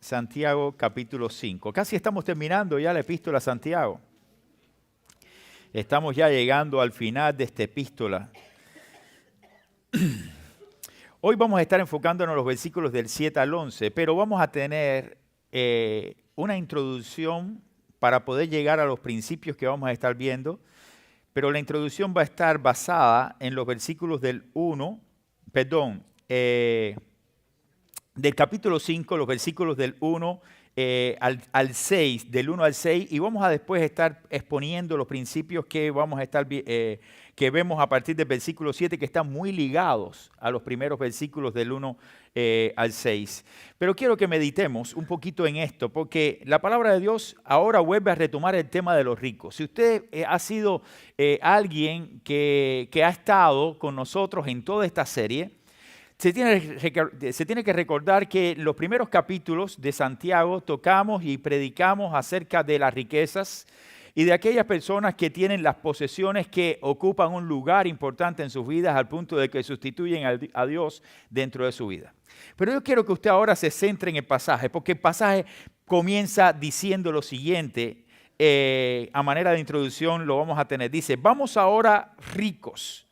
Santiago capítulo 5. Casi estamos terminando ya la epístola a Santiago. Estamos ya llegando al final de esta epístola. Hoy vamos a estar enfocándonos en los versículos del 7 al 11, pero vamos a tener una introducción para poder llegar a los principios que vamos a estar viendo, pero la introducción va a estar basada en los versículos del capítulo 5, los versículos del 1 al 6, del 1 al 6, y vamos a después estar exponiendo los principios que vamos a estar que vemos a partir del versículo 7, que están muy ligados a los primeros versículos del 1 al 6. Pero quiero que meditemos un poquito en esto, porque la palabra de Dios ahora vuelve a retomar el tema de los ricos. Si usted ha sido alguien que ha estado con nosotros en toda esta serie, se tiene que recordar que los primeros capítulos de Santiago tocamos y predicamos acerca de las riquezas y de aquellas personas que tienen las posesiones que ocupan un lugar importante en sus vidas al punto de que sustituyen a Dios dentro de su vida. Pero yo quiero que usted ahora se centre en el pasaje, porque el pasaje comienza diciendo lo siguiente, a manera de introducción lo vamos a tener. Dice, vamos ahora ricos.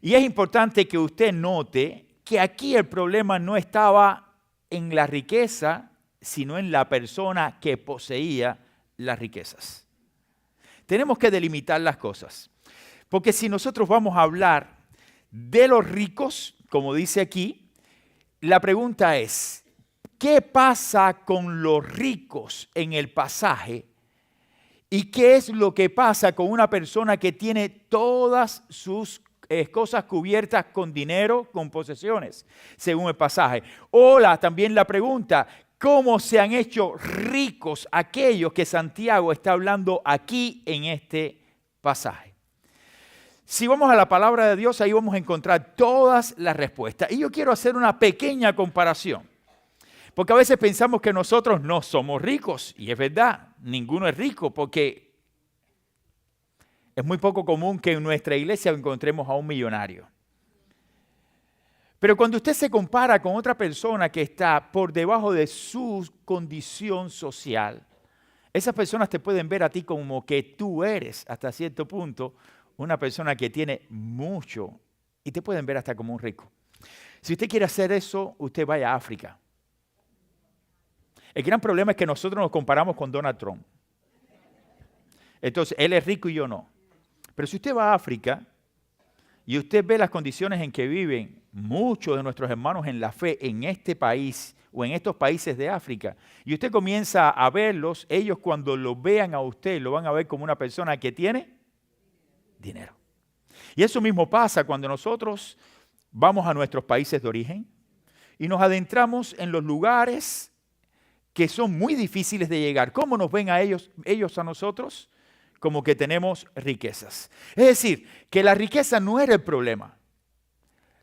Y es importante que usted note que aquí el problema no estaba en la riqueza, sino en la persona que poseía las riquezas. Tenemos que delimitar las cosas, porque si nosotros vamos a hablar de los ricos, como dice aquí, la pregunta es, ¿qué pasa con los ricos en el pasaje? ¿Y qué es lo que pasa con una persona que tiene todas sus cosas cubiertas con dinero, con posesiones, según el pasaje? Hola, también la pregunta, ¿cómo se han hecho ricos aquellos que Santiago está hablando aquí en este pasaje? Si vamos a la palabra de Dios, ahí vamos a encontrar todas las respuestas. Y yo quiero hacer una pequeña comparación, porque a veces pensamos que nosotros no somos ricos, y es verdad, ninguno es rico, porque es muy poco común que en nuestra iglesia encontremos a un millonario. Pero cuando usted se compara con otra persona que está por debajo de su condición social, esas personas te pueden ver a ti como que tú eres, hasta cierto punto, una persona que tiene mucho y te pueden ver hasta como un rico. Si usted quiere hacer eso, usted vaya a África. El gran problema es que nosotros nos comparamos con Donald Trump. Entonces, él es rico y yo no. Pero si usted va a África y usted ve las condiciones en que viven muchos de nuestros hermanos en la fe en este país o en estos países de África, y usted comienza a verlos, ellos cuando lo vean a usted lo van a ver como una persona que tiene dinero. Y eso mismo pasa cuando nosotros vamos a nuestros países de origen y nos adentramos en los lugares que son muy difíciles de llegar. ¿Cómo nos ven a ellos a nosotros? Como que tenemos riquezas. Es decir, que la riqueza no era el problema.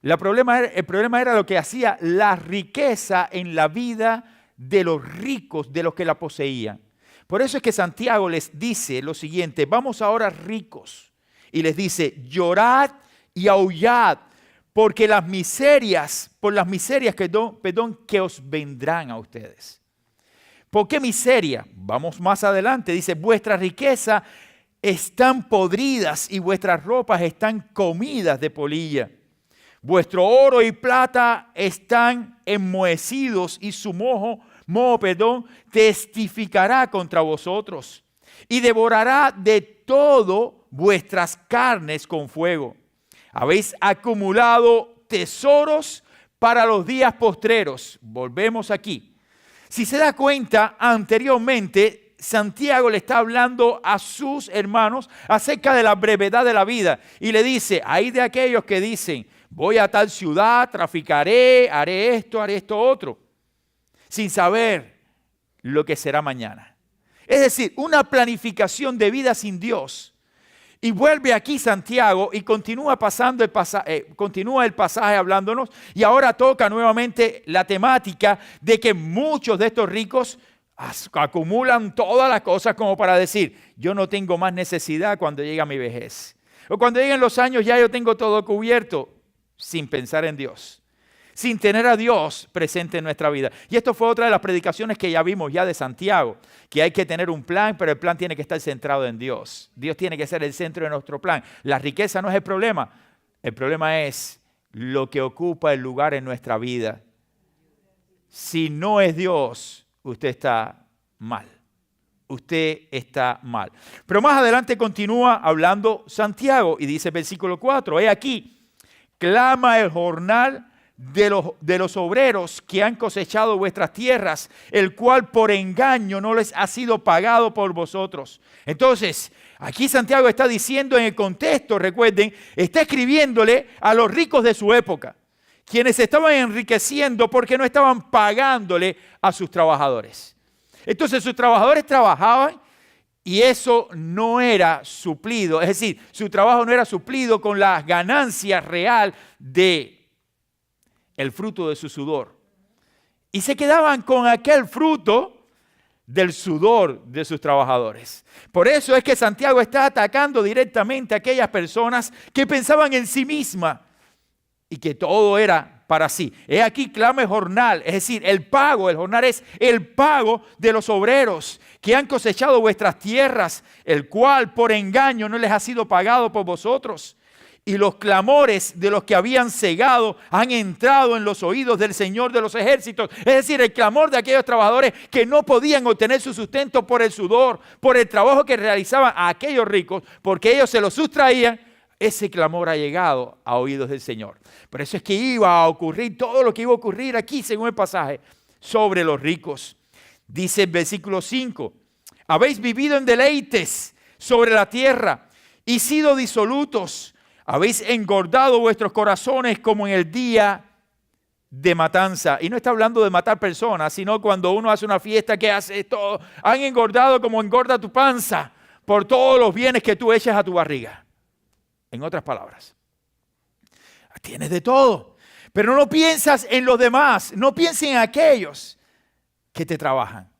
El problema era lo que hacía la riqueza en la vida de los ricos, de los que la poseían. Por eso es que Santiago les dice lo siguiente, vamos ahora ricos. Y les dice, llorad y aullad, porque por las miserias que os vendrán a ustedes. ¿Por qué miseria? Vamos más adelante, dice, vuestra riqueza están podridas y vuestras ropas están comidas de polilla. Vuestro oro y plata están enmohecidos y su moho testificará contra vosotros y devorará de todo vuestras carnes con fuego. Habéis acumulado tesoros para los días postreros. Volvemos aquí. Si se da cuenta, anteriormente Santiago le está hablando a sus hermanos acerca de la brevedad de la vida y le dice, hay de aquellos que dicen, voy a tal ciudad, traficaré, haré esto otro, sin saber lo que será mañana. Es decir, una planificación de vida sin Dios. Y vuelve aquí Santiago y continúa el pasaje hablándonos y ahora toca nuevamente la temática de que muchos de estos ricos acumulan todas las cosas como para decir, yo no tengo más necesidad cuando llega mi vejez. O cuando lleguen los años ya yo tengo todo cubierto, sin pensar en Dios. sin tener a Dios presente en nuestra vida. Y esto fue otra de las predicaciones que ya vimos ya de Santiago, que hay que tener un plan, pero el plan tiene que estar centrado en Dios. Dios tiene que ser el centro de nuestro plan. La riqueza no es el problema es lo que ocupa el lugar en nuestra vida. Si no es Dios, usted está mal. Usted está mal. Pero más adelante continúa hablando Santiago y dice versículo 4, he aquí, clama el jornal de los obreros que han cosechado vuestras tierras, el cual por engaño no les ha sido pagado por vosotros. Entonces, aquí Santiago está diciendo en el contexto, recuerden, está escribiéndole a los ricos de su época, quienes se estaban enriqueciendo porque no estaban pagándole a sus trabajadores. Entonces sus trabajadores trabajaban y eso no era suplido. Es decir, su trabajo no era suplido con la ganancia real de el fruto de su sudor. Y se quedaban con aquel fruto del sudor de sus trabajadores. Por eso es que Santiago está atacando directamente a aquellas personas que pensaban en sí mismas y que todo era para sí. He aquí clama el jornal, es decir, el jornal es el pago de los obreros que han cosechado vuestras tierras, el cual por engaño no les ha sido pagado por vosotros. Y los clamores de los que habían cegado han entrado en los oídos del Señor de los ejércitos. Es decir, el clamor de aquellos trabajadores que no podían obtener su sustento por el sudor, por el trabajo que realizaban a aquellos ricos, porque ellos se lo sustraían. Ese clamor ha llegado a oídos del Señor. Por eso es que iba a ocurrir todo lo que iba a ocurrir aquí, según el pasaje, sobre los ricos. Dice el versículo 5, habéis vivido en deleites sobre la tierra y sido disolutos. Habéis engordado vuestros corazones como en el día de matanza. Y no está hablando de matar personas, sino cuando uno hace una fiesta que hace todo. Han engordado como engorda tu panza por todos los bienes que tú echas a tu barriga. En otras palabras, tienes de todo, pero no piensas en los demás, no pienses en aquellos que te trabajan.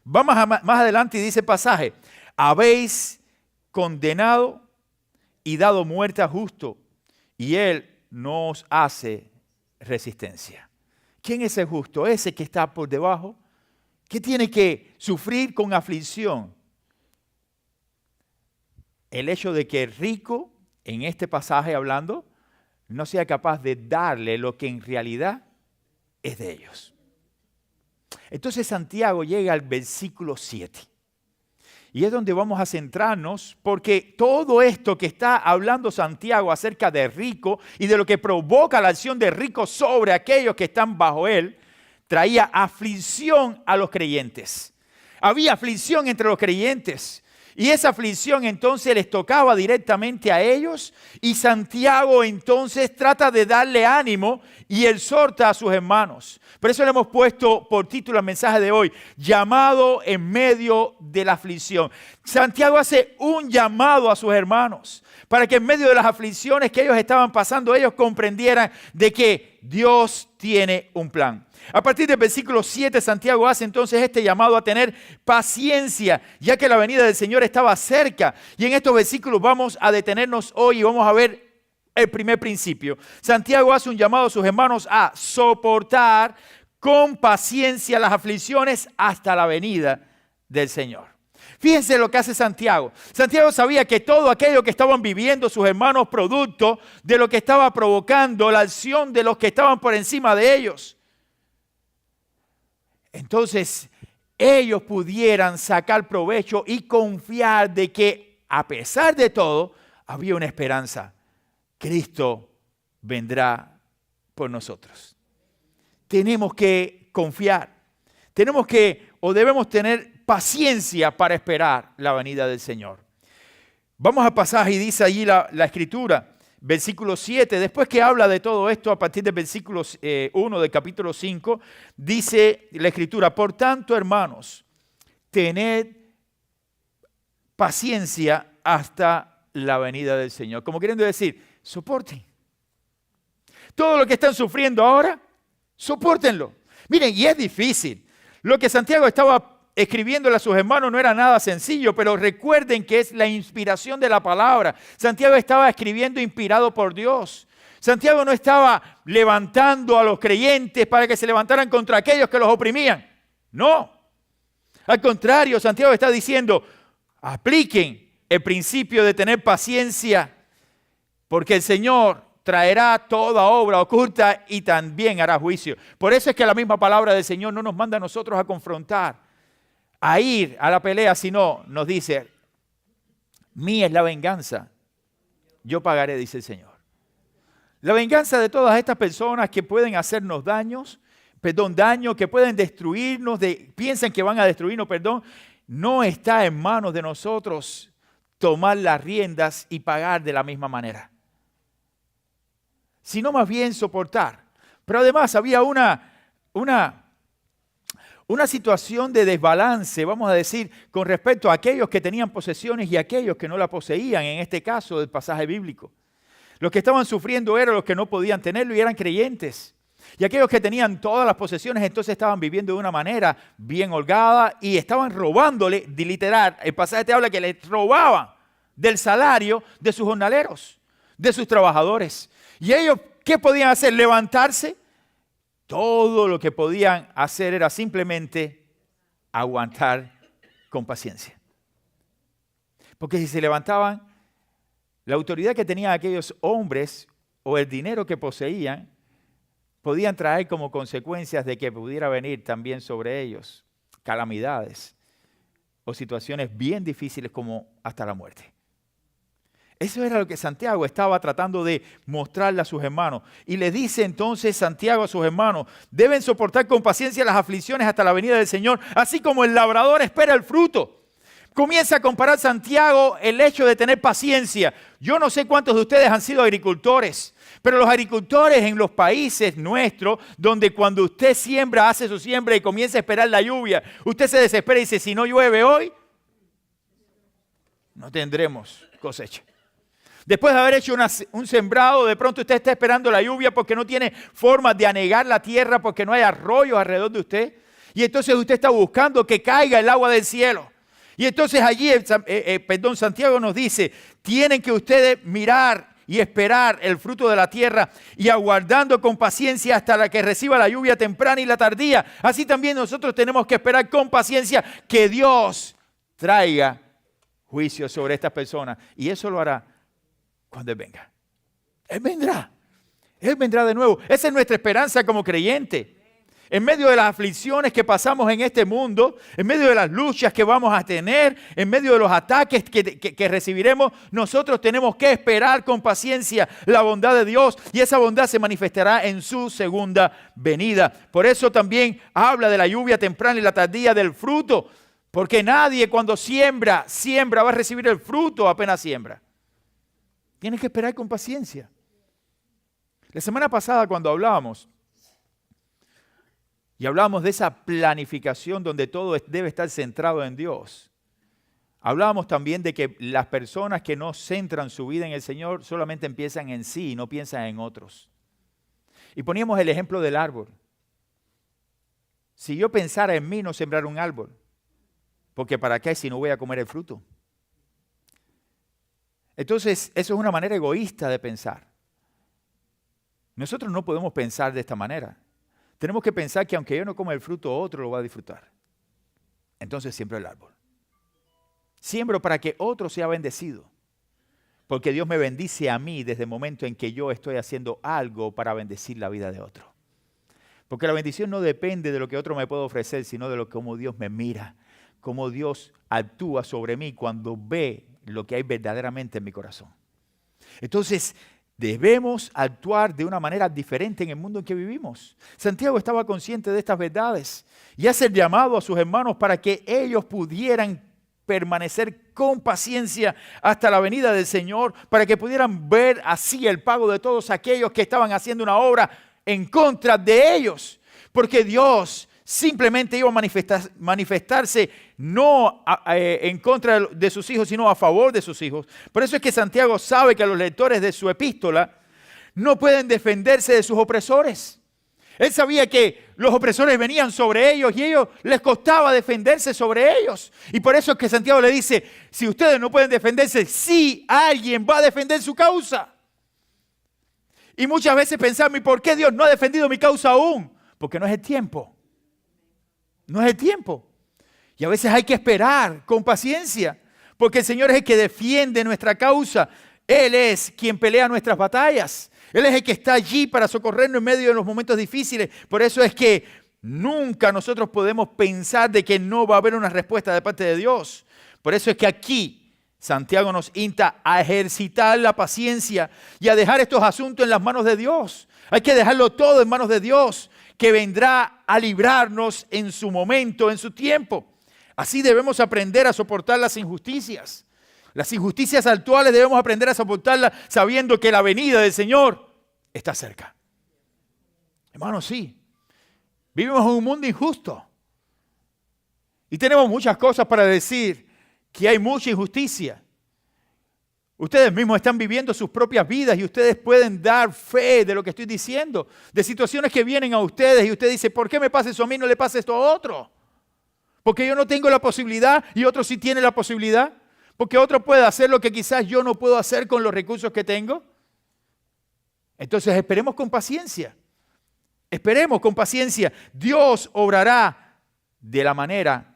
Vamos más adelante y dice el pasaje, habéis condenado y dado muerte a justo, y él no os hace resistencia. ¿Quién es el justo? Ese que está por debajo, que tiene que sufrir con aflicción. El hecho de que el rico, en este pasaje hablando, no sea capaz de darle lo que en realidad es de ellos. Entonces Santiago llega al versículo 7. Y es donde vamos a centrarnos, porque todo esto que está hablando Santiago acerca de rico y de lo que provoca la acción de rico sobre aquellos que están bajo él, traía aflicción a los creyentes. Había aflicción entre los creyentes. Y esa aflicción entonces les tocaba directamente a ellos y Santiago entonces trata de darle ánimo y exhorta a sus hermanos. Por eso le hemos puesto por título al mensaje de hoy, llamado en medio de la aflicción. Santiago hace un llamado a sus hermanos para que en medio de las aflicciones que ellos estaban pasando, ellos comprendieran de que Dios tiene un plan. A partir del versículo 7, Santiago hace entonces este llamado a tener paciencia, ya que la venida del Señor estaba cerca. Y en estos versículos vamos a detenernos hoy y vamos a ver el primer principio. Santiago hace un llamado a sus hermanos a soportar con paciencia las aflicciones hasta la venida del Señor. Fíjense lo que hace Santiago. Santiago sabía que todo aquello que estaban viviendo sus hermanos, producto de lo que estaba provocando la acción de los que estaban por encima de ellos. Entonces, ellos pudieran sacar provecho y confiar de que, a pesar de todo, había una esperanza. Cristo vendrá por nosotros. Tenemos que confiar. Debemos tener paciencia para esperar la venida del Señor. Vamos al pasaje y dice allí la Escritura. Versículo 7, después que habla de todo esto, a partir del versículo 1 del capítulo 5, dice la Escritura, por tanto, hermanos, tened paciencia hasta la venida del Señor. Como queriendo decir, soporten. Todo lo que están sufriendo ahora, sopórtenlo. Miren, y es difícil. Lo que Santiago estaba escribiéndole a sus hermanos no era nada sencillo, pero recuerden que es la inspiración de la palabra. Santiago estaba escribiendo inspirado por Dios. Santiago no estaba levantando a los creyentes para que se levantaran contra aquellos que los oprimían. No. Al contrario, Santiago está diciendo, apliquen el principio de tener paciencia, porque el Señor traerá toda obra oculta y también hará juicio. Por eso es que la misma palabra del Señor no nos manda a nosotros a confrontar, a ir a la pelea, sino nos dice, mía es la venganza, yo pagaré, dice el Señor. La venganza de todas estas personas que pueden hacernos daño, que pueden destruirnos, piensan que van a destruirnos, no está en manos de nosotros tomar las riendas y pagar de la misma manera, sino más bien soportar. Pero además había una situación de desbalance, vamos a decir, con respecto a aquellos que tenían posesiones y aquellos que no la poseían, en este caso del pasaje bíblico. Los que estaban sufriendo eran los que no podían tenerlo y eran creyentes. Y aquellos que tenían todas las posesiones entonces estaban viviendo de una manera bien holgada y estaban robándole, literal, el pasaje te habla que les robaban del salario de sus jornaleros, de sus trabajadores. Y ellos, ¿qué podían hacer? Levantarse. Todo lo que podían hacer era simplemente aguantar con paciencia. Porque si se levantaban, la autoridad que tenían aquellos hombres o el dinero que poseían podían traer como consecuencias de que pudiera venir también sobre ellos calamidades o situaciones bien difíciles como hasta la muerte. Eso era lo que Santiago estaba tratando de mostrarle a sus hermanos. Y le dice entonces Santiago a sus hermanos, deben soportar con paciencia las aflicciones hasta la venida del Señor, así como el labrador espera el fruto. Comienza a comparar Santiago el hecho de tener paciencia. Yo no sé cuántos de ustedes han sido agricultores, pero los agricultores en los países nuestros, donde cuando usted siembra, hace su siembra y comienza a esperar la lluvia, usted se desespera y dice, si no llueve hoy, no tendremos cosecha. Después de haber hecho un sembrado, de pronto usted está esperando la lluvia porque no tiene forma de anegar la tierra, porque no hay arroyos alrededor de usted. Y entonces usted está buscando que caiga el agua del cielo. Y entonces allí, Santiago nos dice, tienen que ustedes mirar y esperar el fruto de la tierra y aguardando con paciencia hasta la que reciba la lluvia temprana y la tardía. Así también nosotros tenemos que esperar con paciencia que Dios traiga juicio sobre estas personas. Y eso lo hará cuando Él venga. Él vendrá. Él vendrá de nuevo. Esa es nuestra esperanza como creyente. En medio de las aflicciones que pasamos en este mundo, en medio de las luchas que vamos a tener, en medio de los ataques que recibiremos, nosotros tenemos que esperar con paciencia la bondad de Dios y esa bondad se manifestará en su segunda venida. Por eso también habla de la lluvia temprana y la tardía del fruto, porque nadie cuando siembra va a recibir el fruto apenas siembra. Tienes que esperar con paciencia. La semana pasada cuando hablábamos de esa planificación donde todo debe estar centrado en Dios, hablábamos también de que las personas que no centran su vida en el Señor solamente piensan en sí y no piensan en otros. Y poníamos el ejemplo del árbol. Si yo pensara en mí, no sembrar un árbol, porque ¿para qué si no voy a comer el fruto? Entonces, eso es una manera egoísta de pensar. Nosotros no podemos pensar de esta manera. Tenemos que pensar que aunque yo no coma el fruto, otro lo va a disfrutar. Entonces siembro el árbol. Siembro para que otro sea bendecido. Porque Dios me bendice a mí desde el momento en que yo estoy haciendo algo para bendecir la vida de otro. Porque la bendición no depende de lo que otro me puede ofrecer, sino de cómo Dios me mira, cómo Dios actúa sobre mí cuando ve lo que hay verdaderamente en mi corazón. Entonces, debemos actuar de una manera diferente en el mundo en que vivimos. Santiago estaba consciente de estas verdades y hace el llamado a sus hermanos para que ellos pudieran permanecer con paciencia hasta la venida del Señor, para que pudieran ver así el pago de todos aquellos que estaban haciendo una obra en contra de ellos. Porque Dios simplemente iba a manifestarse no en contra de sus hijos, sino a favor de sus hijos. Por eso es que Santiago sabe que los lectores de su epístola no pueden defenderse de sus opresores. Él sabía que los opresores venían sobre ellos y a ellos les costaba defenderse sobre ellos. Y por eso es que Santiago le dice, si ustedes no pueden defenderse, sí alguien va a defender su causa. Y muchas veces pensamos, ¿y por qué Dios no ha defendido mi causa aún? Porque no es el tiempo. No es el tiempo. Y a veces hay que esperar con paciencia, porque el Señor es el que defiende nuestra causa. Él es quien pelea nuestras batallas. Él es el que está allí para socorrernos en medio de los momentos difíciles. Por eso es que nunca nosotros podemos pensar de que no va a haber una respuesta de parte de Dios. Por eso es que aquí Santiago nos insta a ejercitar la paciencia y a dejar estos asuntos en las manos de Dios. Hay que dejarlo todo en manos de Dios, que vendrá a librarnos en su momento, en su tiempo. Así debemos aprender a soportar las injusticias. Las injusticias actuales debemos aprender a soportarlas sabiendo que la venida del Señor está cerca. Hermanos, sí. Vivimos en un mundo injusto. Y tenemos muchas cosas para decir, que hay mucha injusticia. Ustedes mismos están viviendo sus propias vidas y ustedes pueden dar fe de lo que estoy diciendo. De situaciones que vienen a ustedes y usted dice, ¿por qué me pasa eso a mí y no le pasa esto a otro? Porque yo no tengo la posibilidad y otro sí tiene la posibilidad. Porque otro puede hacer lo que quizás yo no puedo hacer con los recursos que tengo. Entonces esperemos con paciencia. Esperemos con paciencia. Dios obrará de la manera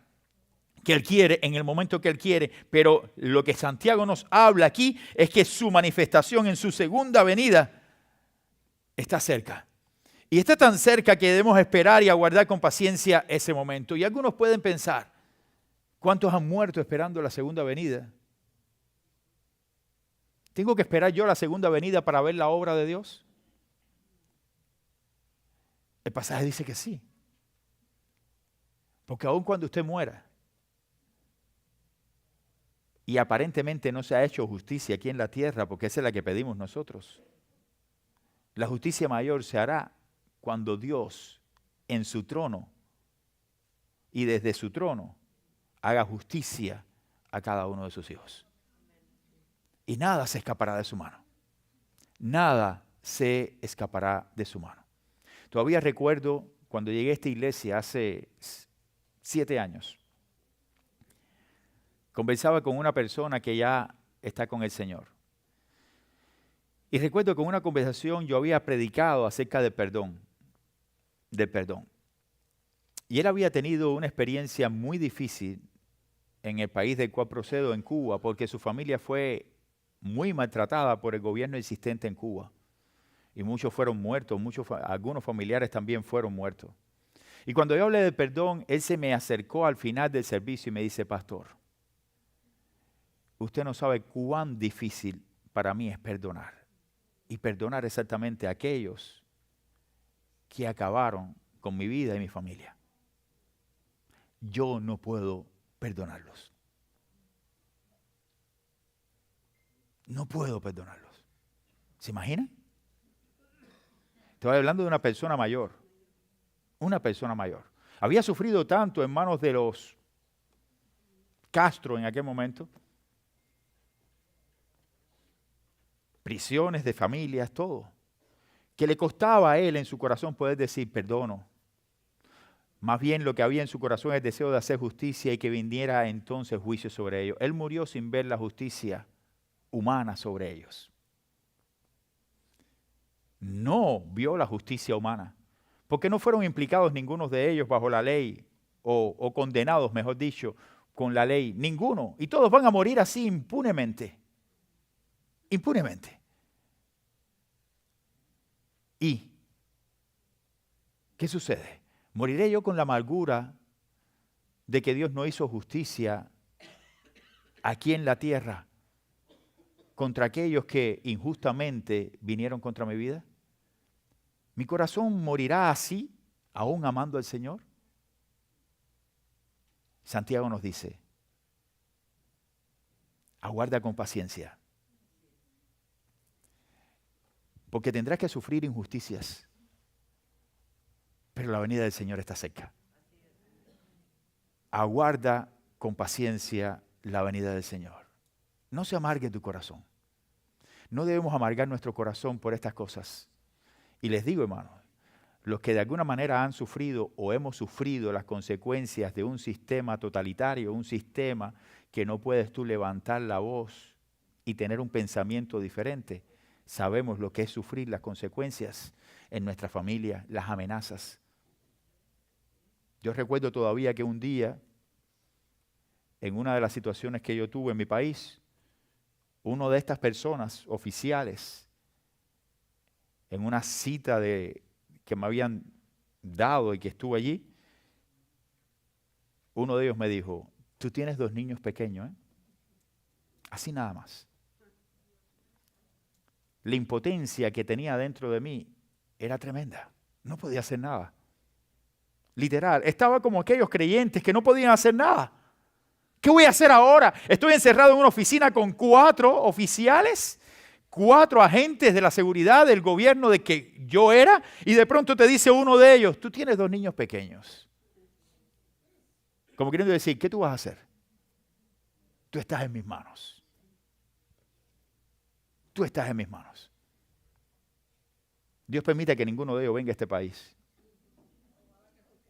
que Él quiere, en el momento que Él quiere. Pero lo que Santiago nos habla aquí es que su manifestación en su segunda venida está cerca. Y está tan cerca que debemos esperar y aguardar con paciencia ese momento. Y algunos pueden pensar, ¿cuántos han muerto esperando la segunda venida? ¿Tengo que esperar yo la segunda venida para ver la obra de Dios? El pasaje dice que sí. Porque aun cuando usted muera y aparentemente no se ha hecho justicia aquí en la tierra, porque esa es la que pedimos nosotros, la justicia mayor se hará cuando Dios en su trono y desde su trono haga justicia a cada uno de sus hijos. Y nada se escapará de su mano. Nada se escapará de su mano. Todavía recuerdo cuando llegué a esta iglesia hace 7 años. Conversaba con una persona que ya está con el Señor. Y recuerdo que en una conversación yo había predicado acerca del perdón. Y él había tenido una experiencia muy difícil en el país del cual procedo, en Cuba, porque su familia fue muy maltratada por el gobierno existente en Cuba. Y muchos fueron muertos, algunos familiares también fueron muertos. Y cuando yo hablé de perdón, él se me acercó al final del servicio y me dice, pastor, usted no sabe cuán difícil para mí es perdonar. Y perdonar exactamente a aquellos que acabaron con mi vida y mi familia. Yo no puedo perdonarlos. No puedo perdonarlos. ¿Se imaginan? Estoy hablando de una persona mayor. Una persona mayor. Había sufrido tanto en manos de los Castro en aquel momento. Prisiones de familias, todo. Que le costaba a él en su corazón poder decir perdono. Más bien lo que había en su corazón es el deseo de hacer justicia y que viniera entonces juicio sobre ellos. Él murió sin ver la justicia humana sobre ellos. No vio la justicia humana, porque no fueron implicados ninguno de ellos bajo la ley, o condenados, mejor dicho, con la ley. Ninguno. Y todos van a morir así impunemente. Impunemente. ¿Y qué sucede? ¿Moriré yo con la amargura de que Dios no hizo justicia aquí en la tierra contra aquellos que injustamente vinieron contra mi vida? ¿Mi corazón morirá así, aún amando al Señor? Santiago nos dice, aguarda con paciencia, porque tendrás que sufrir injusticias, pero la venida del Señor está cerca. Aguarda con paciencia la venida del Señor. No se amargue tu corazón. No debemos amargar nuestro corazón por estas cosas. Y les digo, hermanos, los que de alguna manera han sufrido o hemos sufrido las consecuencias de un sistema totalitario, un sistema que no puedes tú levantar la voz y tener un pensamiento diferente, sabemos lo que es sufrir las consecuencias en nuestra familia, las amenazas. Yo recuerdo todavía que un día, en una de las situaciones que yo tuve en mi país, uno de estas personas oficiales, en una cita que me habían dado y que estuve allí, uno de ellos me dijo, tú tienes 2 niños pequeños, ¿eh? Así nada más. La impotencia que tenía dentro de mí era tremenda. No podía hacer nada. Literal, estaba como aquellos creyentes que no podían hacer nada. ¿Qué voy a hacer ahora? Estoy encerrado en una oficina con 4 oficiales, 4 agentes de la seguridad del gobierno de que yo era, y de pronto te dice uno de ellos, tú tienes 2 niños pequeños. Como queriendo decir, ¿qué tú vas a hacer? Tú estás en mis manos. Tú estás en mis manos. Dios permite que ninguno de ellos venga a este país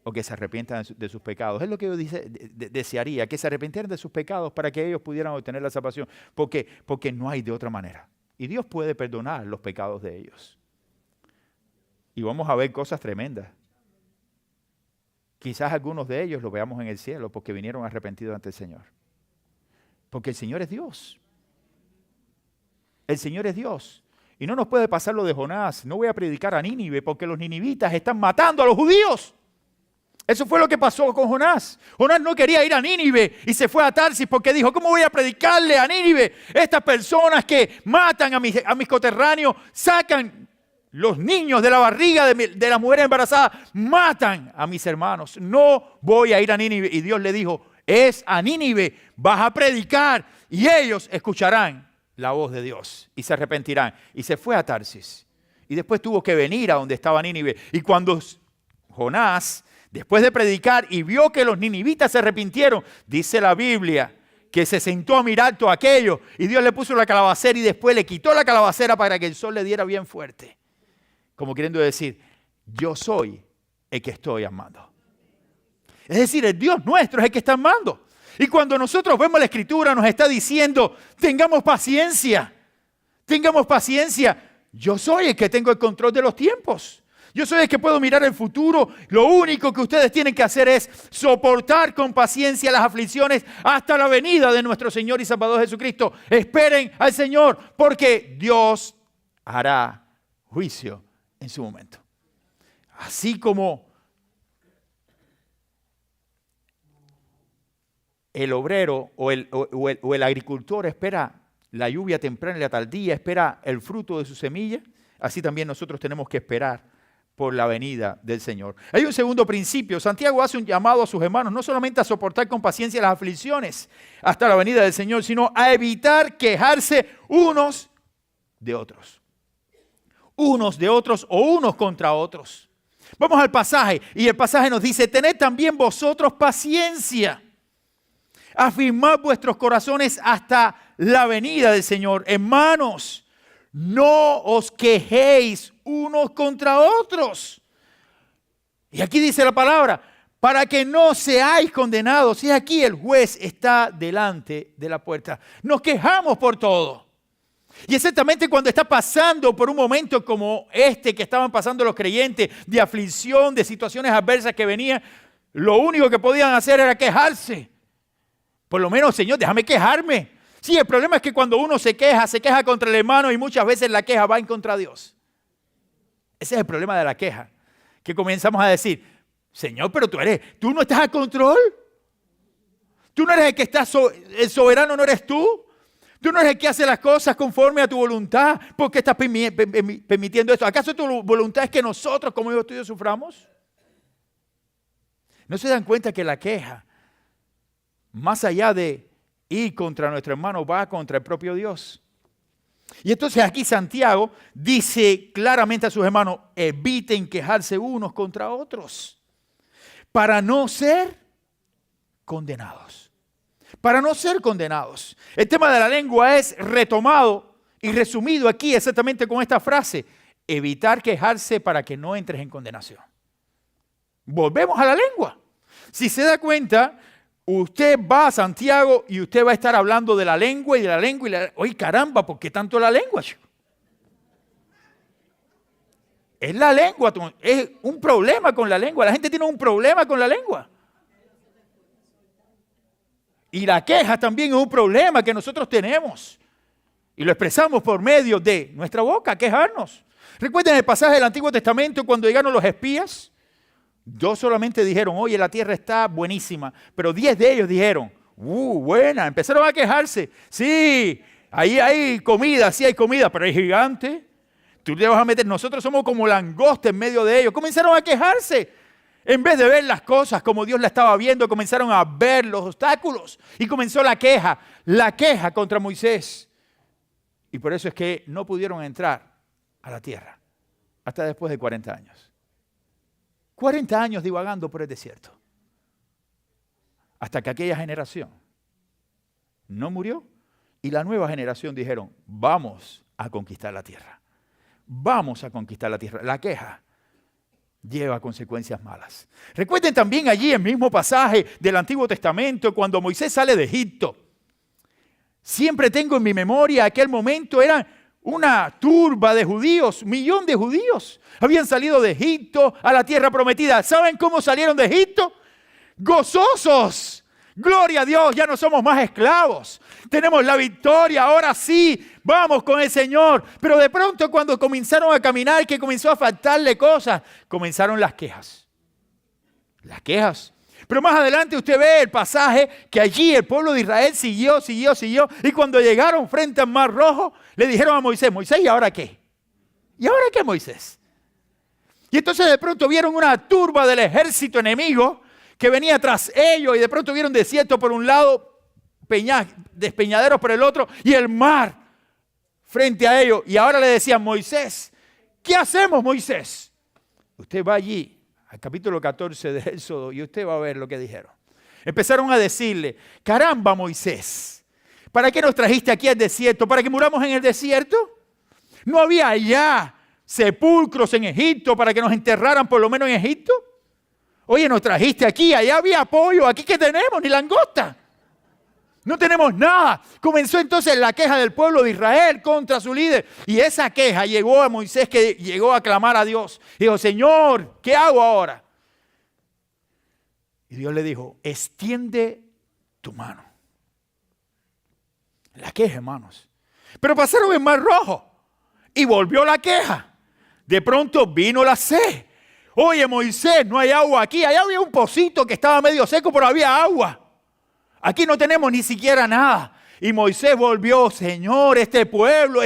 o que se arrepientan de sus pecados. Es lo que yo desearía, que se arrepintieran de sus pecados para que ellos pudieran obtener la salvación, porque no hay de otra manera. Y Dios puede perdonar los pecados de ellos. Y vamos a ver cosas tremendas. Quizás algunos de ellos los veamos en el cielo porque vinieron arrepentidos ante el Señor. Porque el Señor es Dios. El Señor es Dios. Y no nos puede pasar lo de Jonás. No voy a predicar a Nínive porque los ninivitas están matando a los judíos. Eso fue lo que pasó con Jonás. Jonás no quería ir a Nínive y se fue a Tarsis porque dijo, ¿cómo voy a predicarle a Nínive? Estas personas que matan a mis coterráneos, sacan los niños de la barriga de las mujeres embarazadas, matan a mis hermanos. No voy a ir a Nínive. Y Dios le dijo, es a Nínive, vas a predicar y ellos escucharán la voz de Dios y se arrepentirán. Y se fue a Tarsis. Y después tuvo que venir a donde estaba Nínive. Y cuando Jonás, después de predicar y vio que los ninivitas se arrepintieron, dice la Biblia que se sentó a mirar todo aquello y Dios le puso la calabacera y después le quitó la calabacera para que el sol le diera bien fuerte. Como queriendo decir, yo soy el que estoy amando. Es decir, el Dios nuestro es el que está amando. Y cuando nosotros vemos la Escritura nos está diciendo, tengamos paciencia, tengamos paciencia. Yo soy el que tengo el control de los tiempos. Yo soy el que puedo mirar el futuro. Lo único que ustedes tienen que hacer es soportar con paciencia las aflicciones hasta la venida de nuestro Señor y Salvador Jesucristo. Esperen al Señor porque Dios hará juicio en su momento. Así como el obrero o el agricultor espera la lluvia temprana y la tardía, espera el fruto de su semilla, así también nosotros tenemos que esperar por la venida del Señor. Hay un segundo principio. Santiago hace un llamado a sus hermanos, no solamente a soportar con paciencia las aflicciones hasta la venida del Señor, sino a evitar quejarse unos de otros. Unos de otros o unos contra otros. Vamos al pasaje y el pasaje nos dice, tened también vosotros paciencia. Afirmad vuestros corazones hasta la venida del Señor. Hermanos, no os quejéis unos contra otros. Y aquí dice la palabra, para que no seáis condenados. Y aquí el juez está delante de la puerta. Nos quejamos por todo. Y exactamente cuando está pasando por un momento como este que estaban pasando los creyentes, de aflicción, de situaciones adversas que venían, lo único que podían hacer era quejarse. Por lo menos, Señor, déjame quejarme. Sí, el problema es que cuando uno se queja contra el hermano y muchas veces la queja va en contra de Dios. Ese es el problema de la queja. Que comenzamos a decir, Señor, pero tú no estás al control. Tú no eres el que está, el soberano no eres tú. Tú no eres el que hace las cosas conforme a tu voluntad. ¿Por qué estás permitiendo esto? ¿Acaso tu voluntad es que nosotros como hijos tuyos suframos? ¿No se dan cuenta que la queja, más allá de ir contra nuestro hermano, va contra el propio Dios? Y entonces aquí Santiago dice claramente a sus hermanos, eviten quejarse unos contra otros para no ser condenados. Para no ser condenados. El tema de la lengua es retomado y resumido aquí exactamente con esta frase, evitar quejarse para que no entres en condenación. Volvemos a la lengua. Si se da cuenta, usted va a Santiago y usted va a estar hablando de la lengua y de la lengua y oye, caramba, ¿por qué tanto la lengua? Es la lengua, es un problema con la lengua. La gente tiene un problema con la lengua. Y la queja también es un problema que nosotros tenemos. Y lo expresamos por medio de nuestra boca, quejarnos. Recuerden el pasaje del Antiguo Testamento cuando llegaron los espías. 2 solamente dijeron, oye, la tierra está buenísima. Pero 10 de ellos dijeron, buena. Empezaron a quejarse. Sí, ahí hay comida, sí hay comida, pero hay gigantes. Tú te vas a meter, nosotros somos como langosta en medio de ellos. Comenzaron a quejarse. En vez de ver las cosas como Dios la estaba viendo, comenzaron a ver los obstáculos. Y comenzó la queja contra Moisés. Y por eso es que no pudieron entrar a la tierra hasta después de 40 años. 40 años divagando por el desierto. Hasta que aquella generación no murió y la nueva generación dijeron, vamos a conquistar la tierra. Vamos a conquistar la tierra. La queja lleva consecuencias malas. Recuerden también allí el mismo pasaje del Antiguo Testamento cuando Moisés sale de Egipto. Siempre tengo en mi memoria aquel momento, eran una turba de judíos, 1.000.000 de judíos. Habían salido de Egipto a la tierra prometida. ¿Saben cómo salieron de Egipto? Gozosos. Gloria a Dios, ya no somos más esclavos. Tenemos la victoria, ahora sí, vamos con el Señor. Pero de pronto cuando comenzaron a caminar, que comenzó a faltarle cosas, comenzaron las quejas. Las quejas. Pero más adelante usted ve el pasaje que allí el pueblo de Israel siguió. Y cuando llegaron frente al Mar Rojo, le dijeron a Moisés, Moisés, ¿y ahora qué? ¿Y ahora qué, Moisés? Y entonces de pronto vieron una turba del ejército enemigo que venía tras ellos y de pronto vieron desierto por un lado, despeñaderos por el otro y el mar frente a ellos. Y ahora le decían, Moisés, ¿qué hacemos, Moisés? Usted va allí al capítulo 14 de Éxodo y usted va a ver lo que dijeron. Empezaron a decirle, caramba, Moisés, ¿para qué nos trajiste aquí al desierto? ¿Para que muramos en el desierto? ¿No había allá sepulcros en Egipto para que nos enterraran por lo menos en Egipto? Oye, nos trajiste aquí, allá había pollo, aquí ¿qué tenemos? Ni langosta. No tenemos nada. Comenzó entonces la queja del pueblo de Israel contra su líder. Y esa queja llegó a Moisés, que llegó a clamar a Dios. Dijo, Señor, ¿qué hago ahora? Y Dios le dijo, extiende tu mano. La queja, hermanos. Pero pasaron el Mar Rojo y volvió la queja. De pronto vino la sed. Oye, Moisés, no hay agua aquí. Allá había un pocito que estaba medio seco, pero había agua. Aquí no tenemos ni siquiera nada. Y Moisés volvió, Señor, este pueblo,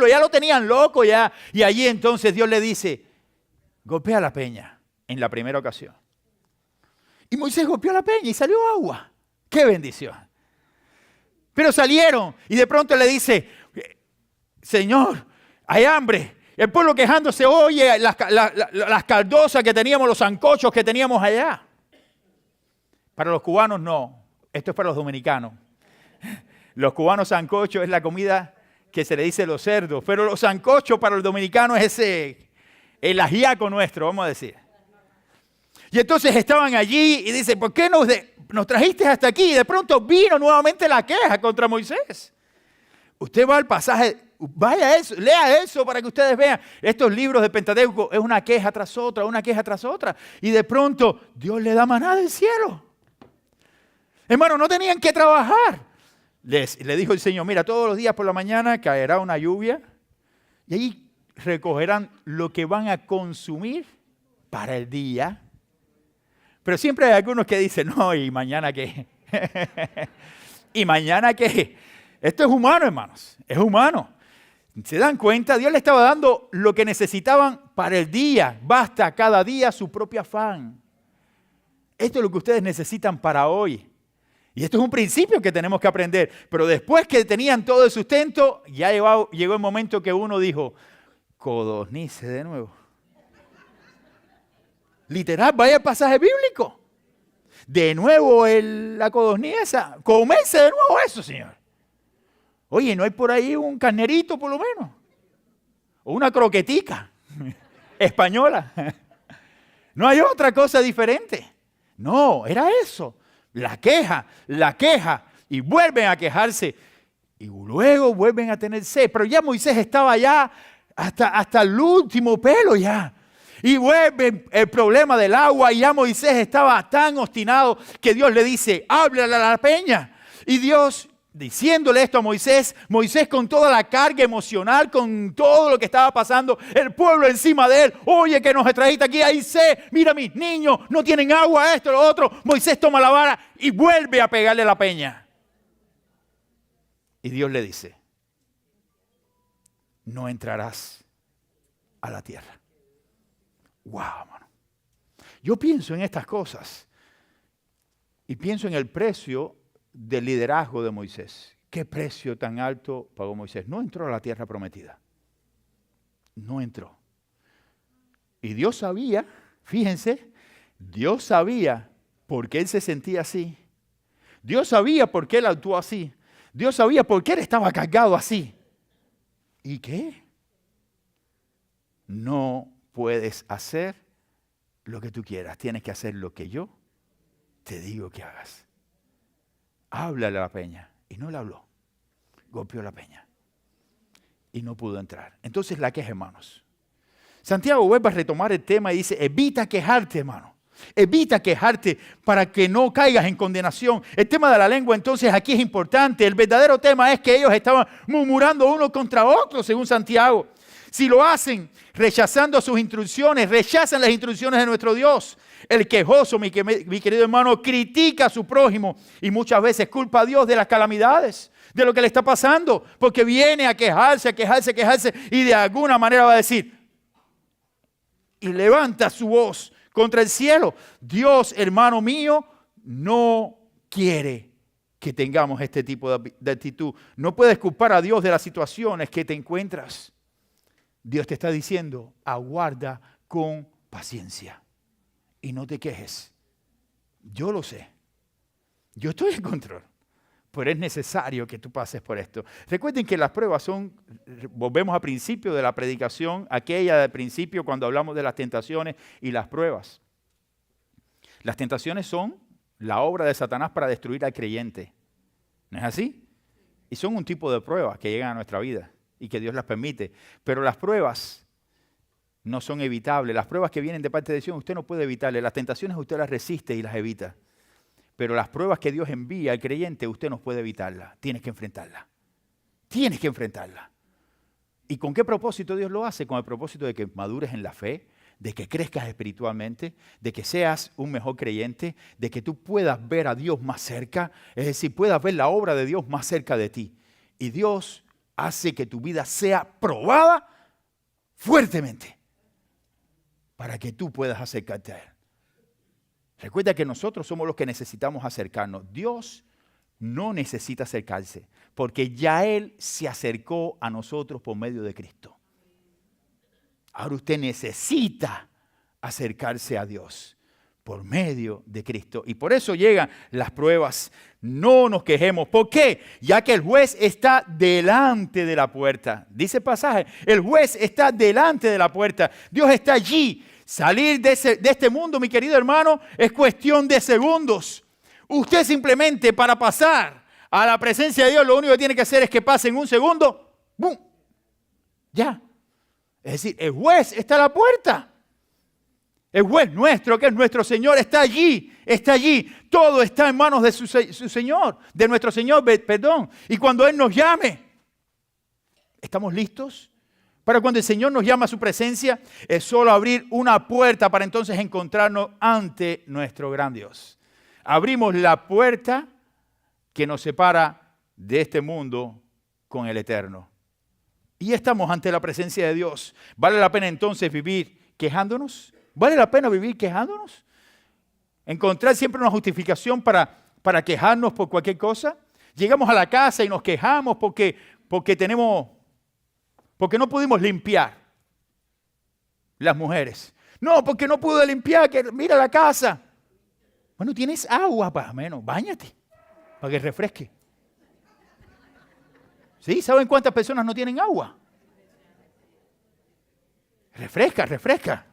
ya lo tenían loco ya. Y allí entonces Dios le dice, golpea la peña en la primera ocasión. Y Moisés golpeó la peña y salió agua. ¡Qué bendición! Pero salieron y de pronto le dice, Señor, hay hambre. El pueblo quejándose, oye, las caldosas que teníamos, los sancochos que teníamos allá. Para los cubanos no. Esto es para los dominicanos. Los cubanos sancocho es la comida que se le dice los cerdos, pero los sancochos para los dominicanos es el ajiaco nuestro, vamos a decir. Y entonces estaban allí y dicen, ¿por qué nos trajiste hasta aquí? Y de pronto vino nuevamente la queja contra Moisés. Usted va al pasaje, vaya a eso, lea eso para que ustedes vean. Estos libros de Pentateuco es una queja tras otra, una queja tras otra. Y de pronto Dios le da maná del cielo. Hermano, no tenían que trabajar. Le dijo el Señor, mira, todos los días por la mañana caerá una lluvia y allí recogerán lo que van a consumir para el día. Pero siempre hay algunos que dicen, no, ¿y mañana qué? ¿Y mañana qué? Esto es humano, hermanos, es humano. ¿Se dan cuenta? Dios le estaba dando lo que necesitaban para el día. Basta cada día su propio afán. Esto es lo que ustedes necesitan para hoy. Y esto es un principio que tenemos que aprender. Pero después que tenían todo el sustento, ya llegó el momento que uno dijo, codornice de nuevo. Literal, vaya el pasaje bíblico. De nuevo la codorniza. Comerse de nuevo eso, Señor. Oye, ¿no hay por ahí un carnerito por lo menos? O una croquetica española. No hay otra cosa diferente. No, era eso. La queja, y vuelven a quejarse. Y luego vuelven a tener sed. Pero ya Moisés estaba allá hasta el último pelo ya. Y vuelve el problema del agua y ya Moisés estaba tan obstinado que Dios le dice, háblale a la peña. Y Dios, diciéndole esto a Moisés, Moisés con toda la carga emocional, con todo lo que estaba pasando, el pueblo encima de él, oye que nos trajiste aquí, ahí sé, mira mis niños, no tienen agua, esto, lo otro. Moisés toma la vara y vuelve a pegarle a la peña. Y Dios le dice, no entrarás a la tierra. Wow, mano. Yo pienso en estas cosas y pienso en el precio del liderazgo de Moisés. ¿Qué precio tan alto pagó Moisés? No entró a la tierra prometida. No entró. Y Dios sabía, fíjense, Dios sabía por qué él se sentía así. Dios sabía por qué él actuó así. Dios sabía por qué él estaba cargado así. ¿Y qué? No puedes hacer lo que tú quieras. Tienes que hacer lo que yo te digo que hagas. Háblale a la peña. Y no le habló. Golpeó la peña. Y no pudo entrar. Entonces la queja, hermanos. Santiago vuelve a retomar el tema y dice, evita quejarte, hermano. Evita quejarte para que no caigas en condenación. El tema de la lengua entonces aquí es importante. El verdadero tema es que ellos estaban murmurando uno contra otro, según Santiago. Si lo hacen rechazando sus instrucciones, rechazan las instrucciones de nuestro Dios. El quejoso, mi querido hermano, critica a su prójimo y muchas veces culpa a Dios de las calamidades, de lo que le está pasando, porque viene a quejarse y de alguna manera va a decir y levanta su voz contra el cielo. Dios, hermano mío, no quiere que tengamos este tipo de actitud. No puedes culpar a Dios de las situaciones que te encuentras. Dios te está diciendo, aguarda con paciencia y no te quejes. Yo lo sé. Yo estoy en control. Pero es necesario que tú pases por esto. Recuerden que las pruebas son, volvemos al principio de la predicación, aquella del principio cuando hablamos de las tentaciones y las pruebas. Las tentaciones son la obra de Satanás para destruir al creyente. ¿No es así? Y son un tipo de pruebas que llegan a nuestra vida y que Dios las permite. Pero las pruebas no son evitables. Las pruebas que vienen de parte de Dios, usted no puede evitarlas. Las tentaciones usted las resiste y las evita. Pero las pruebas que Dios envía al creyente, usted no puede evitarlas. Tienes que enfrentarlas. Tienes que enfrentarlas. ¿Y con qué propósito Dios lo hace? Con el propósito de que madures en la fe, de que crezcas espiritualmente, de que seas un mejor creyente, de que tú puedas ver a Dios más cerca, es decir, puedas ver la obra de Dios más cerca de ti. Y Dios hace que tu vida sea probada fuertemente para que tú puedas acercarte a Él. Recuerda que nosotros somos los que necesitamos acercarnos. Dios no necesita acercarse porque ya Él se acercó a nosotros por medio de Cristo. Ahora usted necesita acercarse a Dios por medio de Cristo. Y por eso llegan las pruebas. No nos quejemos. ¿Por qué? Ya que el juez está delante de la puerta. Dice el pasaje, el juez está delante de la puerta. Dios está allí. Salir de este mundo, mi querido hermano, es cuestión de segundos. Usted simplemente para pasar a la presencia de Dios, lo único que tiene que hacer es que pase en un segundo. ¡Bum! Ya. Es decir, el juez está a la puerta. El juez nuestro, que es nuestro Señor, está allí, está allí. Todo está en manos de su Señor, de nuestro Señor, perdón. Y cuando Él nos llame, ¿estamos listos? Para cuando el Señor nos llama a su presencia, es solo abrir una puerta para entonces encontrarnos ante nuestro gran Dios. Abrimos la puerta que nos separa de este mundo con el eterno. Y estamos ante la presencia de Dios. ¿Vale la pena entonces vivir quejándonos? ¿Vale la pena vivir quejándonos? ¿Encontrar siempre una justificación para quejarnos por cualquier cosa? Llegamos a la casa y nos quejamos porque no pudimos limpiar. Las mujeres. No, porque no pude limpiar, que mira la casa. Bueno, tienes agua, para menos, báñate, para que refresque. ¿Sí? ¿Saben cuántas personas no tienen agua? Refresca.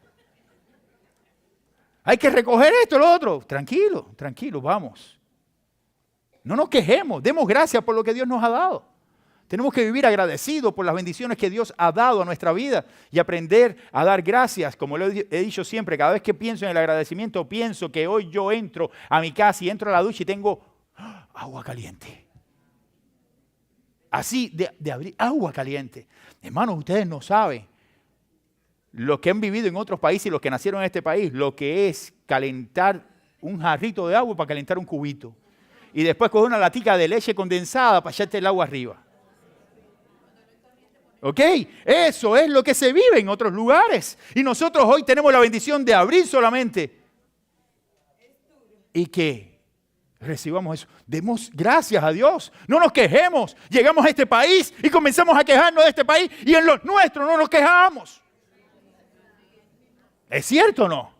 Hay que recoger esto, lo otro. Tranquilo, vamos. No nos quejemos, demos gracias por lo que Dios nos ha dado. Tenemos que vivir agradecidos por las bendiciones que Dios ha dado a nuestra vida y aprender a dar gracias. Como lo he dicho siempre, cada vez que pienso en el agradecimiento, pienso que hoy yo entro a mi casa y entro a la ducha y tengo agua caliente. Así de abrir agua caliente. Hermanos, ustedes no saben, los que han vivido en otros países y los que nacieron en este país, lo que es calentar un jarrito de agua para calentar un cubito. Y después coger una latica de leche condensada para echarte el agua arriba. ¿Ok? Eso es lo que se vive en otros lugares. Y nosotros hoy tenemos la bendición de abrir solamente. Y que recibamos eso. Demos gracias a Dios. No nos quejemos. Llegamos a este país y comenzamos a quejarnos de este país y en los nuestros no nos quejamos. ¿Es cierto o no?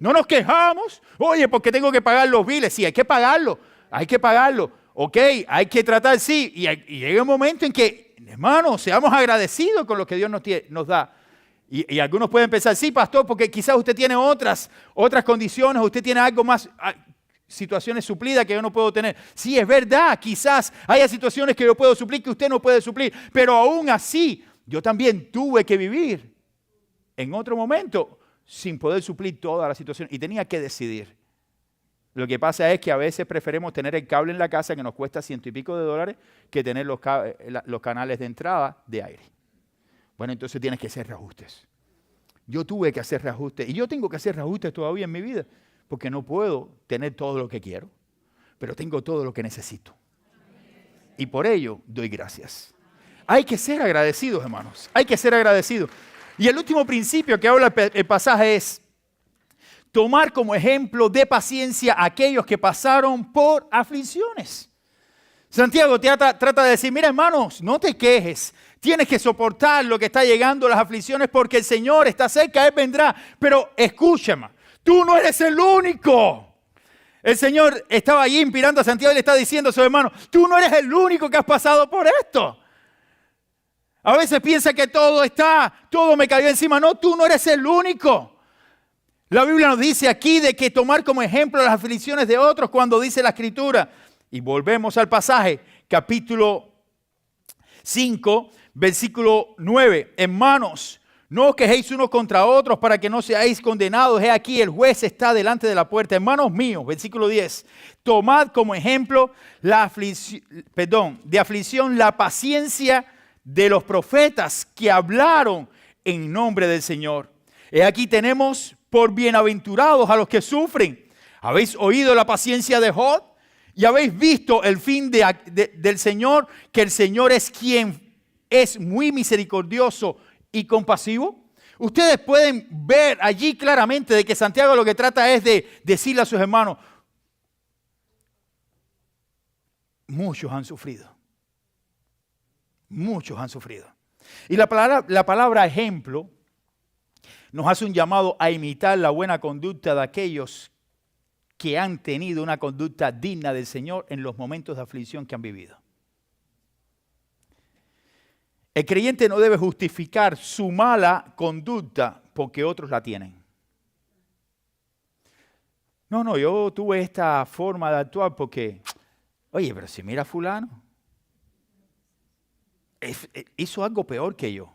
No nos quejamos. Oye, porque tengo que pagar los biles. Sí, hay que pagarlo. Hay que pagarlo. Ok, hay que tratar, sí. Y llega un momento en que, hermanos, seamos agradecidos con lo que Dios nos da. Y algunos pueden pensar, sí, pastor, porque quizás usted tiene otras condiciones, usted tiene algo más, situaciones suplidas que yo no puedo tener. Sí, es verdad, quizás haya situaciones que yo puedo suplir que usted no puede suplir. Pero aún así, yo también tuve que vivir en otro momento sin poder suplir toda la situación. Y tenía que decidir. Lo que pasa es que a veces preferimos tener el cable en la casa que nos cuesta $100 y pico que tener los canales de entrada de aire. Bueno, entonces tienes que hacer reajustes. Yo tuve que hacer reajustes y yo tengo que hacer reajustes todavía en mi vida porque no puedo tener todo lo que quiero, pero tengo todo lo que necesito. Y por ello doy gracias. Hay que ser agradecidos, hermanos. Hay que ser agradecidos. Y el último principio que habla el pasaje es tomar como ejemplo de paciencia a aquellos que pasaron por aflicciones. Santiago trata de decir, mira hermanos, no te quejes. Tienes que soportar lo que está llegando, las aflicciones, porque el Señor está cerca, Él vendrá. Pero escúchame, tú no eres el único. El Señor estaba allí inspirando a Santiago y le está diciendo a su hermano, tú no eres el único que has pasado por esto. A veces piensa que todo me cayó encima. No, tú no eres el único. La Biblia nos dice aquí de que tomar como ejemplo las aflicciones de otros cuando dice la Escritura. Y volvemos al pasaje, capítulo 5, versículo 9. Hermanos, no os quejéis unos contra otros para que no seáis condenados. He aquí, el juez está delante de la puerta. Hermanos míos, versículo 10. Tomad como ejemplo de aflicción la paciencia de los profetas que hablaron en nombre del Señor. He aquí tenemos por bienaventurados a los que sufren. ¿Habéis oído la paciencia de Job? ¿Y habéis visto el fin del Señor? Que el Señor es quien es muy misericordioso y compasivo. Ustedes pueden ver allí claramente de que Santiago lo que trata es de decirle a sus hermanos, muchos han sufrido. Muchos han sufrido. Y la palabra ejemplo nos hace un llamado a imitar la buena conducta de aquellos que han tenido una conducta digna del Señor en los momentos de aflicción que han vivido. El creyente no debe justificar su mala conducta porque otros la tienen. No, yo tuve esta forma de actuar porque, oye, pero si mira a fulano, hizo algo peor que yo.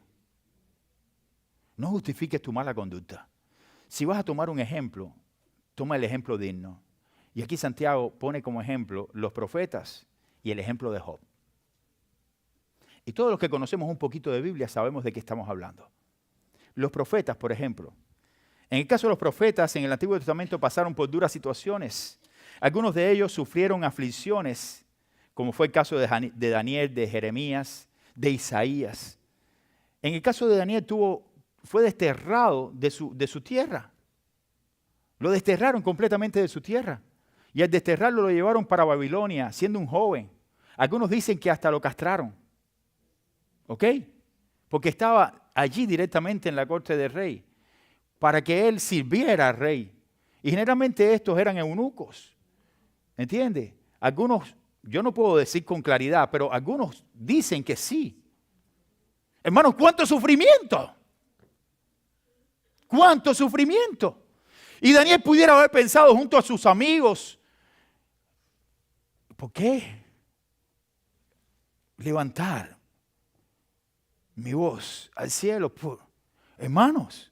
No justifiques tu mala conducta. Si vas a tomar un ejemplo, toma el ejemplo digno. Y aquí Santiago pone como ejemplo los profetas y el ejemplo de Job. Y todos los que conocemos un poquito de Biblia sabemos de qué estamos hablando. Los profetas, por ejemplo. En el caso de los profetas, en el Antiguo Testamento pasaron por duras situaciones. Algunos de ellos sufrieron aflicciones, como fue el caso de Daniel, de Jeremías, de Isaías. En el caso de Daniel fue desterrado de su tierra. Lo desterraron completamente de su tierra. Y al desterrarlo lo llevaron para Babilonia, siendo un joven. Algunos dicen que hasta lo castraron. ¿Ok? Porque estaba allí directamente en la corte del rey, para que él sirviera al rey. Y generalmente estos eran eunucos. ¿Entiende? Algunos, yo no puedo decir con claridad, pero algunos dicen que sí. Hermanos, ¿cuánto sufrimiento? ¿Cuánto sufrimiento? Y Daniel pudiera haber pensado junto a sus amigos, ¿por qué levantar mi voz al cielo. Hermanos,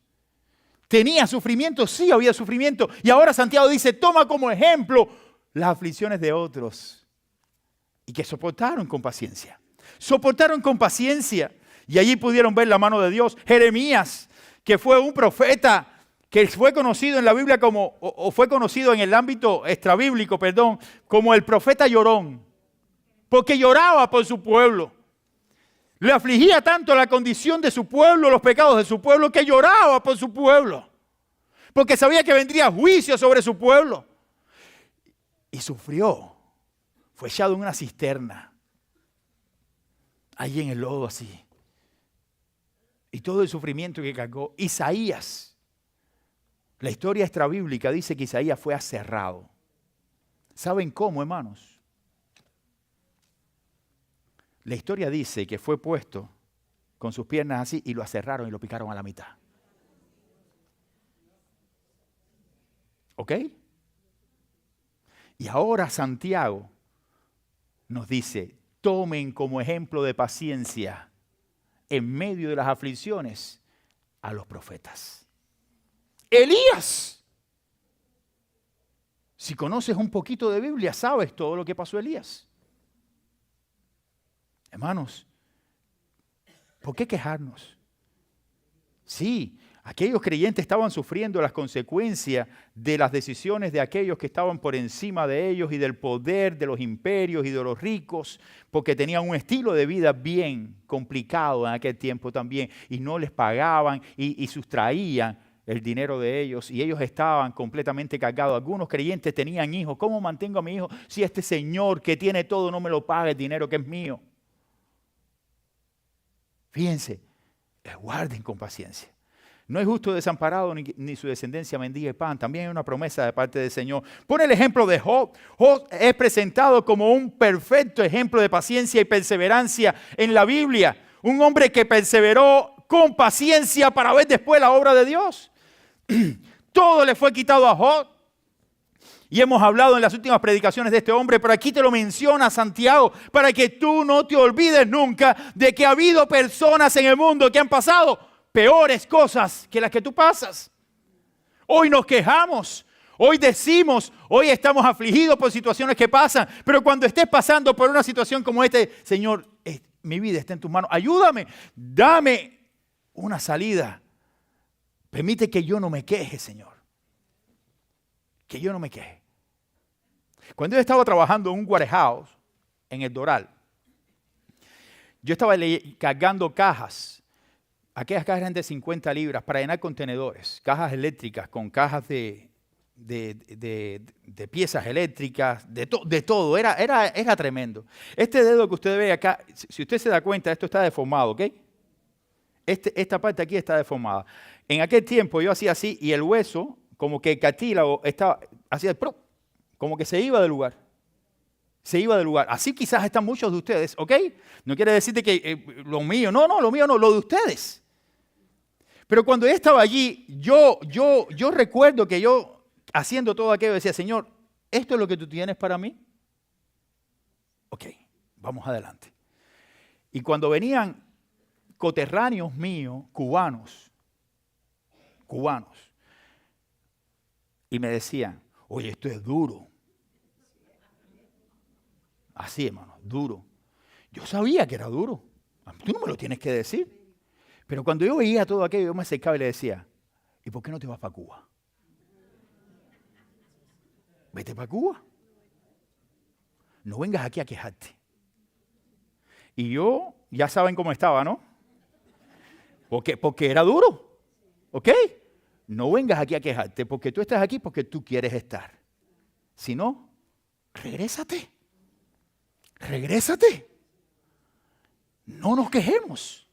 tenía sufrimiento, sí había sufrimiento. Y ahora Santiago dice, toma como ejemplo las aflicciones de otros. Y que soportaron con paciencia. Soportaron con paciencia. Y allí pudieron ver la mano de Dios. Jeremías, que fue un profeta que fue conocido en la Biblia como, o fue conocido en el ámbito extrabíblico, como el profeta llorón. Porque lloraba por su pueblo. Le afligía tanto la condición de su pueblo, los pecados de su pueblo, que lloraba por su pueblo. Porque sabía que vendría juicio sobre su pueblo. Y sufrió. Fue echado en una cisterna. Allí en el lodo así. Y todo el sufrimiento que cargó. Isaías. La historia extrabíblica dice que Isaías fue aserrado. ¿Saben cómo, hermanos? La historia dice que fue puesto con sus piernas así y lo aserraron y lo picaron a la mitad. ¿Ok? Y ahora Santiago nos dice, tomen como ejemplo de paciencia en medio de las aflicciones a los profetas. Elías. Si conoces un poquito de Biblia, sabes todo lo que pasó a Elías. Hermanos, ¿por qué quejarnos? Sí, aquellos creyentes estaban sufriendo las consecuencias de las decisiones de aquellos que estaban por encima de ellos y del poder de los imperios y de los ricos, porque tenían un estilo de vida bien complicado en aquel tiempo también y no les pagaban y sustraían el dinero de ellos y ellos estaban completamente cargados. Algunos creyentes tenían hijos. ¿Cómo mantengo a mi hijo si este señor que tiene todo no me lo paga el dinero que es mío? Fíjense, guarden con paciencia. No es justo desamparado ni su descendencia mendigue pan. También hay una promesa de parte del Señor. Pon el ejemplo de Job. Job es presentado como un perfecto ejemplo de paciencia y perseverancia en la Biblia. Un hombre que perseveró con paciencia para ver después la obra de Dios. Todo le fue quitado a Job. Y hemos hablado en las últimas predicaciones de este hombre, pero aquí te lo menciona Santiago, para que tú no te olvides nunca de que ha habido personas en el mundo que han pasado peores cosas que las que tú pasas. Hoy nos quejamos, hoy decimos, hoy estamos afligidos por situaciones que pasan, pero cuando estés pasando por una situación como esta, Señor, mi vida está en tus manos, ayúdame, dame una salida. Permite que yo no me queje, Señor. Que yo no me queje. Cuando yo estaba trabajando en un warehouse en el Doral, yo estaba cargando cajas. Aquellas cajas eran de 50 libras para llenar contenedores, cajas eléctricas con cajas de piezas eléctricas, de todo. Era tremendo. Este dedo que usted ve acá, si usted se da cuenta, esto está deformado, ¿ok? Esta parte aquí está deformada. En aquel tiempo yo hacía así y el hueso, como que el cartílago estaba, hacía como que se iba del lugar. Se iba del lugar. Así quizás están muchos de ustedes, ¿ok? No quiere decirte que lo mío no, lo de ustedes. Pero cuando yo estaba allí, yo recuerdo que yo, haciendo todo aquello, decía, Señor, ¿esto es lo que tú tienes para mí? Ok, vamos adelante. Y cuando venían coterráneos míos, cubanos, y me decían, oye, esto es duro. Así, hermano, duro. Yo sabía que era duro. Tú no me lo tienes que decir. Pero cuando yo veía todo aquello, yo me acercaba y le decía, ¿y por qué no te vas para Cuba? Vete para Cuba. No vengas aquí a quejarte. Y yo, ya saben cómo estaba, ¿no? Porque era duro. ¿Ok? No vengas aquí a quejarte, porque tú estás aquí porque tú quieres estar. Si no, regrésate. Regrésate. No nos quejemos.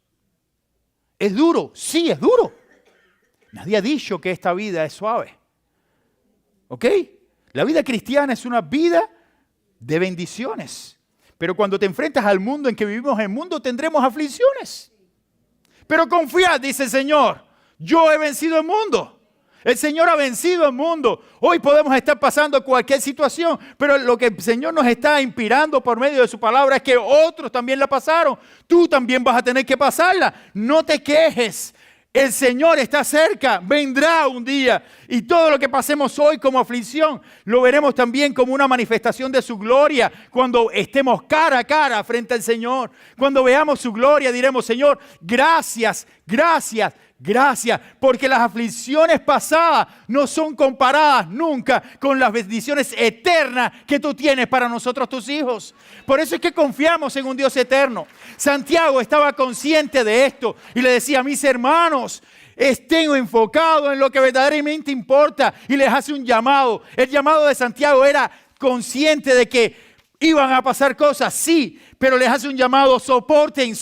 ¿Es duro? Sí, es duro. Nadie ha dicho que esta vida es suave. ¿Ok? La vida cristiana es una vida de bendiciones. Pero cuando te enfrentas al mundo en que vivimos en el mundo, tendremos aflicciones. Pero confiad, dice el Señor, yo he vencido el mundo. El Señor ha vencido al mundo. Hoy podemos estar pasando cualquier situación, pero lo que el Señor nos está inspirando por medio de su palabra es que otros también la pasaron. Tú también vas a tener que pasarla. No te quejes. El Señor está cerca, vendrá un día y todo lo que pasemos hoy como aflicción lo veremos también como una manifestación de su gloria cuando estemos cara a cara frente al Señor. Cuando veamos su gloria diremos, Señor, gracias, gracias, gracias, porque las aflicciones pasadas no son comparadas nunca con las bendiciones eternas que tú tienes para nosotros, tus hijos. Por eso es que confiamos en un Dios eterno. Santiago estaba consciente de esto y le decía, mis hermanos, estén enfocados en lo que verdaderamente importa, y les hace un llamado. El llamado de Santiago era consciente de que iban a pasar cosas, sí, pero les hace un llamado, soporten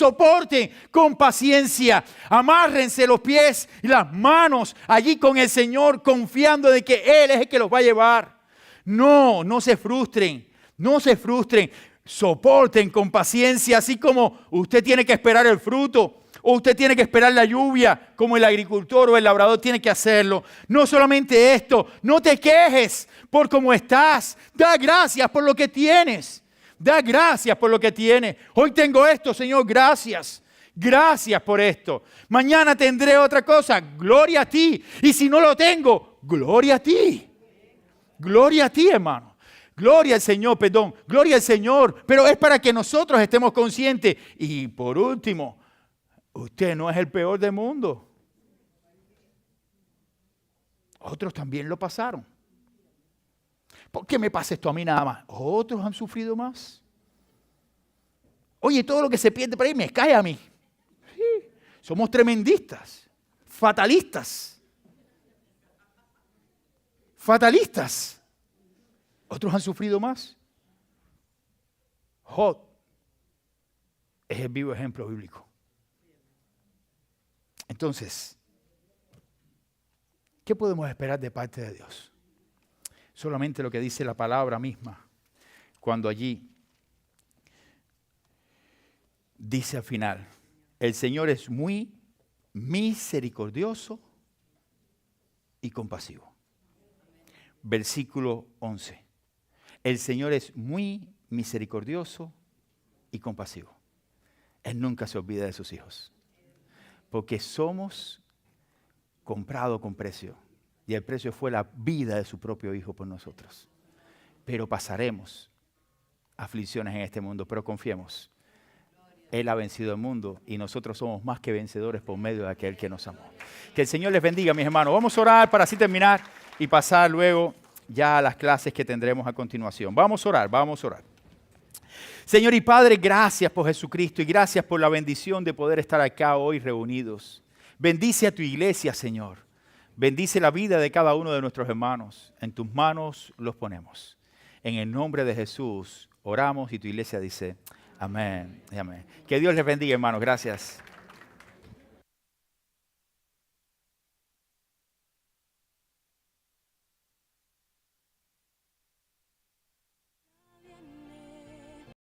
con paciencia, amárrense los pies y las manos allí con el Señor, confiando de que Él es el que los va a llevar. No se frustren, soporten con paciencia, así como usted tiene que esperar el fruto, o usted tiene que esperar la lluvia, como el agricultor o el labrador tiene que hacerlo. No solamente esto, no te quejes por cómo estás. Da gracias por lo que tienes. Da gracias por lo que tienes. Hoy tengo esto, Señor, gracias. Gracias por esto. Mañana tendré otra cosa. Gloria a ti. Y si no lo tengo, gloria a ti. Gloria a ti, hermano. Gloria al Señor, perdón. Gloria al Señor. Pero es para que nosotros estemos conscientes. Y por último, usted no es el peor del mundo. Otros también lo pasaron. ¿Por qué me pasa esto a mí nada más? Otros han sufrido más. Oye, todo lo que se pierde por ahí me cae a mí. Sí. Somos tremendistas, fatalistas. Fatalistas. Otros han sufrido más. Job es el vivo ejemplo bíblico. Entonces, ¿qué podemos esperar de parte de Dios? Solamente lo que dice la palabra misma, cuando allí dice al final, el Señor es muy misericordioso y compasivo. Versículo 11. El Señor es muy misericordioso y compasivo. Él nunca se olvida de sus hijos. Porque somos comprados con precio. Y el precio fue la vida de su propio Hijo por nosotros. Pero pasaremos aflicciones en este mundo, pero confiemos. Él ha vencido el mundo y nosotros somos más que vencedores por medio de aquel que nos amó. Que el Señor les bendiga, mis hermanos. Vamos a orar para así terminar y pasar luego ya a las clases que tendremos a continuación. Vamos a orar. Señor y Padre, gracias por Jesucristo y gracias por la bendición de poder estar acá hoy reunidos. Bendice a tu iglesia, Señor. Bendice la vida de cada uno de nuestros hermanos. En tus manos los ponemos. En el nombre de Jesús oramos y tu iglesia dice amén y amén. Que Dios les bendiga, hermanos. Gracias.